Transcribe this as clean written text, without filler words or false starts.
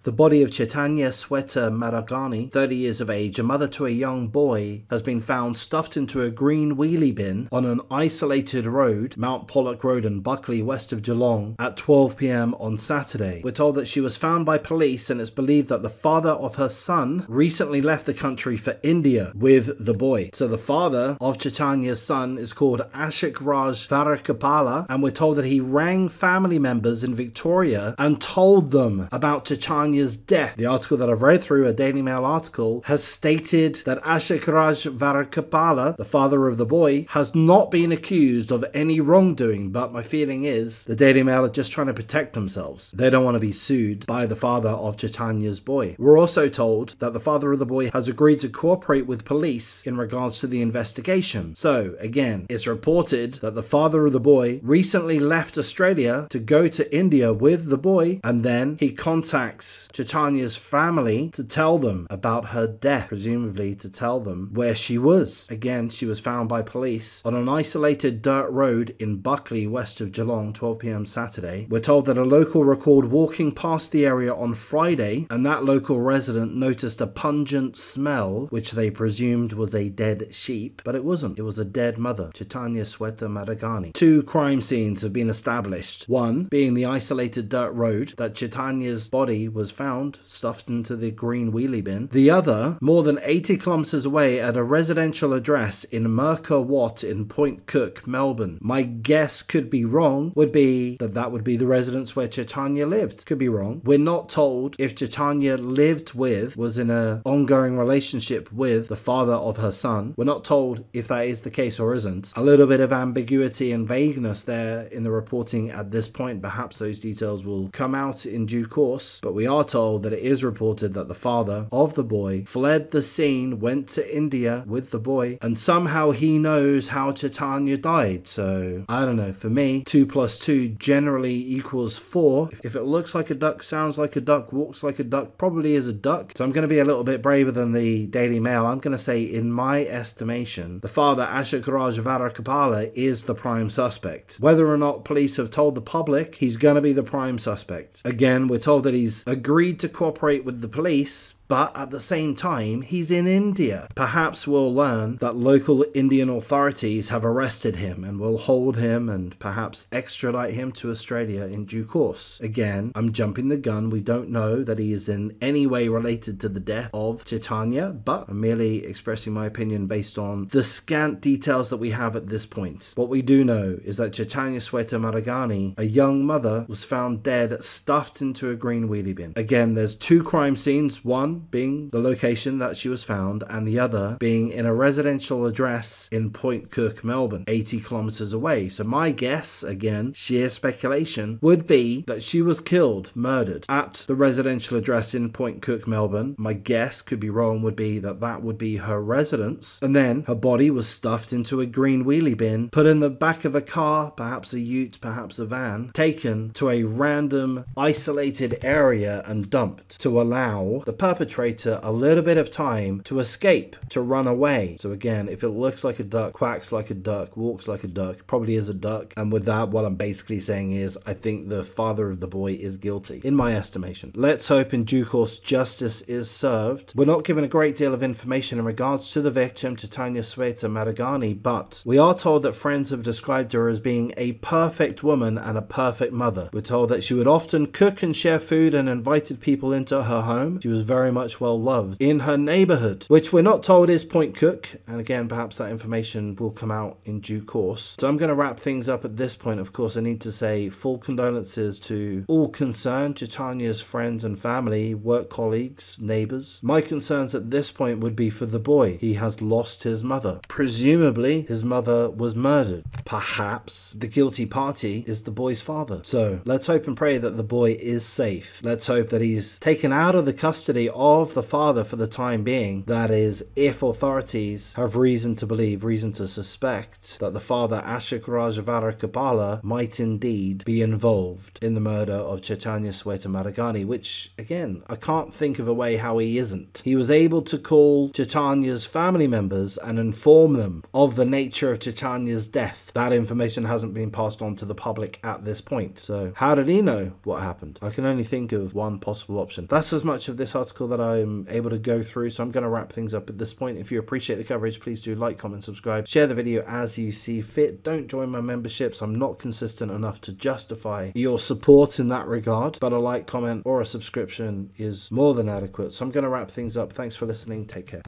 The body of Chaithanya Swetha Madhagani, 30 years of age, a mother to a young boy, has been found stuffed into a green wheelie bin on an isolated road, Mount Pollock Road in Buckley, west of Geelong, at 12 p.m. on Saturday. We're told that she was found by police, and it's believed that the father of her son recently left the country for India with the boy. So the father of Chaitanya's son is called Ashik Raj Varakapala, and we're told that he rang family members in Victoria and told them about Chaitanya's death. The article that I've read through, a Daily Mail article, has stated that Ashik Raj Varakapala, the father of the boy, has not been accused of any wrongdoing, but my feeling is the Daily Mail are just trying to protect themselves. They don't want to be sued by the father of Chaitanya's boy. We're also told that the father of the boy has agreed to cooperate with police in regards to the investigation. So again, it's reported that the father of the boy recently left Australia to go to India with the boy, and then he contacts Chaitanya's family to tell them about her death, presumably to tell them where she was. Again, she was found by police on an isolated dirt road in Buckley, west of Geelong, 12 p.m. Saturday. We're told that a local recalled walking past the area on Friday, and that local resident noticed a pungent smell, which they presumed was a dead sheep, but it wasn't. It was a dead mother, Chaithanya Swetha Madhagani. 2 crime scenes have been established. One being the isolated dirt road that Chaitanya's body was found stuffed into the green wheelie bin. The other, more than 80 kilometers away at a residential address in Merker Watt in Point Cook, Melbourne. My guess, could be wrong, would be that that would be the residence where Chaithanya lived. Could be wrong. We're not told if Chaithanya was in an ongoing relationship with the father of her son. We're not told if that is the case or isn't. A little bit of ambiguity and vagueness there in the reporting at this point. Perhaps those details will come out in due course, but we are told that it is reported that the father of the boy fled the scene, went to India with the boy, and somehow he knows how Chaitanya died. So I don't know, for me 2 + 2 generally equals 4. If it looks like a duck, sounds like a duck, walks like a duck, probably is a duck. So I'm going to be a little bit braver than the Daily Mail. I'm going to say, in my estimation, the father, Ashik Raj Varakapala, is the prime suspect. Whether or not police have told the public, he's going to be the prime suspect. Again, we're told that he's agreed to cooperate with the police, but at the same time, he's in India. Perhaps we'll learn that local Indian authorities have arrested him and will hold him and perhaps extradite him to Australia in due course. Again, I'm jumping the gun. We don't know that he is in any way related to the death of Chaitanya, but I'm merely expressing my opinion based on the scant details that we have at this point. What we do know is that Chaithanya Swetha Madhagani, a young mother, was found dead, stuffed into a green wheelie bin. Again, there's 2 crime scenes. One being the location that she was found, and the other being in a residential address in Point Cook, Melbourne, 80 kilometers away. So my guess, again, sheer speculation, would be that she was killed, murdered, at the residential address in Point Cook, Melbourne. My guess, could be wrong, would be that that would be her residence, and then her body was stuffed into a green wheelie bin, put in the back of a car, perhaps a ute, perhaps a van, taken to a random isolated area and dumped to allow the perpetrator a little bit of time to escape, to run away. So again, if it looks like a duck, quacks like a duck, walks like a duck, probably is a duck. And with that, what I'm basically saying is I think the father of the boy is guilty, in my estimation. Let's hope in due course justice is served. We're not given a great deal of information in regards to the victim, Chaithanya Swetha Madhagani, but we are told that friends have described her as being a perfect woman and a perfect mother. We're told that she would often cook and share food and invited people into her home. She was very much well loved in her neighborhood, which we're not told is Point Cook, and again, perhaps that information will come out in due course. So I'm going to wrap things up at this point. Of course, I need to say full condolences to all concerned, Chaitanya's friends and family, work colleagues, neighbors. My concerns at this point would be for the boy. He has lost his mother. Presumably his mother was murdered. Perhaps the guilty party is the boy's father. So let's hope and pray that the boy is safe. Let's hope that he's taken out of the custody of of the father for the time being. That is, if authorities have reason to believe, reason to suspect that the father Ashok Rajavarakapala might indeed be involved in the murder of Chaithanya Swetha Madhagani, which, again, I can't think of a way how he isn't. He was able to call Chaitanya's family members and inform them of the nature of Chaitanya's death. That information hasn't been passed on to the public at this point. So how did he know what happened? I can only think of one possible option. That's as much of this article that I'm able to go through, so I'm going to wrap things up at this point. If you appreciate the coverage, please do like, comment, subscribe, share the video as you see fit. Don't join my memberships. I'm not consistent enough to justify your support in that regard, but a like, comment, or a subscription is more than adequate. So I'm going to wrap things up. Thanks for listening. Take care.